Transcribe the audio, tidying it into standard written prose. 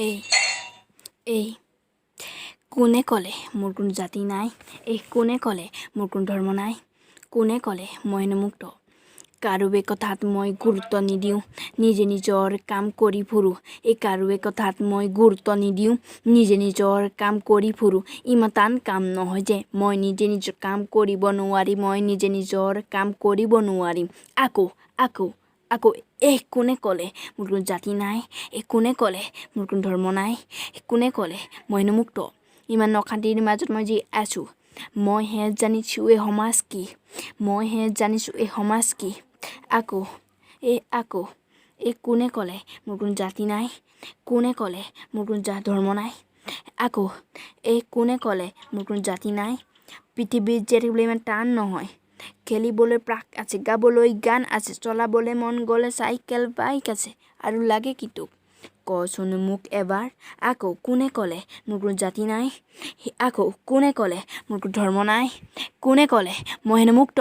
এই এই কোনে ক'লে মোৰ কোনো জাতি নাই? এই কোনে ক'লে মোৰ কোনো ধৰ্ম নাই? কোনে ক'লে মই মুক্ত? কাৰোৱে কথাত মই গুৰুত্ব নিদিওঁ, নিজে নিজৰ কাম কৰি ফুৰোঁ। এই কাৰোৱে কথাত মই গুৰুত্ব নিদিওঁ, নিজে নিজৰ কাম কৰি ফুৰোঁ। ইমান টান কাম নহয় যে মই নিজে নিজৰ কাম কৰিব নোৱাৰিম, মই নিজে নিজৰ কাম কৰিব নোৱাৰিম। আকৌ এই কোনে ক'লে মোৰ কোনো জাতি নাই? এই কোনে ক'লে মোৰ কোনো ধৰ্ম নাই? কোনে ক'লে মই মুক্ত? ইমান অশান্তিৰ মাজত মই যি আছোঁ, মইহে জানিছোঁ এই সমাজ কি, মইহে জানিছোঁ এই সমাজ কি। আকৌ এই কোনে ক'লে মোৰ কোনো জাতি নাই? কোনে ক'লে মোৰ কোনো ধৰ্ম নাই? আকৌ এই কোনে ক'লে মোৰ কোনো জাতি নাই? পৃথিৱীত জীয়াই থাকিবলৈ ইমান টান নহয়। খেলিবলৈ পাৰ্ক আছে, গাবলৈ গান আছে, চলাবলৈ মন গ'লে চাইকেল বাইক আছে, আৰু লাগে কি তোক? কচোন মোক এবাৰ। আকৌ কোনে ক'লে মোৰ কোনো জাতি নাই? আকৌ কোনে ক'লে মোৰ কোনো ধৰ্ম নাই? কোনে ক'লে মই মুক্ত?